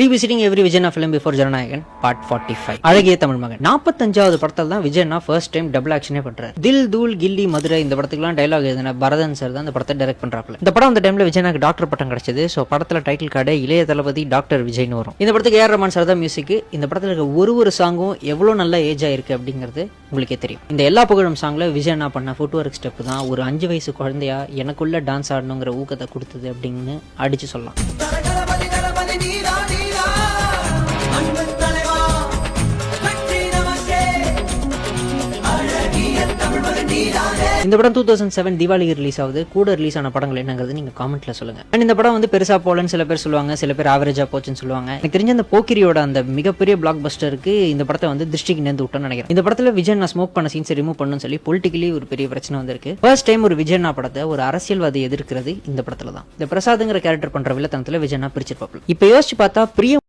Revisiting every விஜயனா film before Jananayagan part 45. அழகிய தமிழ் மகன் 45வது படத்தில் தான் விஜயனா ஃபர்ஸ்ட் டைம் டபுள் ஆக்ஷனே பண்றாரு. தில் தூள் கில்லி மதுரை இந்த படத்துக்குலாம் டைலாக் எழுதின பரதன் சார் தான் இந்த படத்தை டைரக்ட் பண்றாப்ல. இந்த படம் அந்த டைம்ல விஜயனாக்கு டாக்டர் பட்டம் கிடைச்சது. ஸோ படத்துல டைட்டில் கார்டு இளைய தளபதி டாக்டர் விஜய்னு வரும். இந்த படத்துக்கு ஏஆர் ரஹ்மான் சார் தான் மியூசிக். இந்த படத்துல இருக்க ஒரு சாங்கும் எவ்வளவு நல்ல ஏஜ் ஆயிருக்கு அப்படிங்கிறது உங்களுக்கே தெரியும். இந்த எல்லா புகழும் சாங்ல விஜயனா பண்ண ஃபுட் ஒர்க் ஸ்டெப் தான் ஒரு 5 வயசு குழந்தையா எனக்குள்ள டான்ஸ் ஆடணுங்கிற ஊக்கத்தை கொடுத்தது அப்படின்னு அடிச்சு சொல்லலாம். இந்த படம் 2007 தீபாவளி ரிலீஸ் ஆகுது. கூட ரிலீஸ் ஆன படங்கள் என்னங்கிறது நீங்க காமெண்ட்ல சொல்லுங்க. அண்ட் இந்த படம் வந்து பெருசா போலன்னு சில பேர் சொல்லுவாங்க, சில பேர் ஆவரேஜா போச்சுன்னு சொல்லுவாங்க. எனக்கு தெரிஞ்ச அந்த போக்கிரியோட அந்த மிகப்பெரிய பிளாக் பஸ்டருக்கு இந்த படத்தை வந்து திருஷ்டிக்கு நேர்ந்து விட்டோன்னு நினைக்கிறேன். இந்த படத்துல விஜயனா ஸ்மோக் பண்ண சீன்ஸ் ரிமூவ் பண்ணணும்னு சொல்லி பொலிட்டிக்கலி ஒரு பெரிய பிரச்சனை வந்திருக்கு. ஃபர்ஸ்ட் டைம் ஒரு விஜயனா படத்தை ஒரு அரசியல்வாதி எதிர்க்கிறது இந்த படத்துல தான். இந்த பிரசாத்ங்கிற கேரக்டர் பண்ற வில்லத்தனத்துல விஜயனா பிரிச்சிருப்பாப்ல. இப்ப யோசிச்சு பார்த்தா பிரிய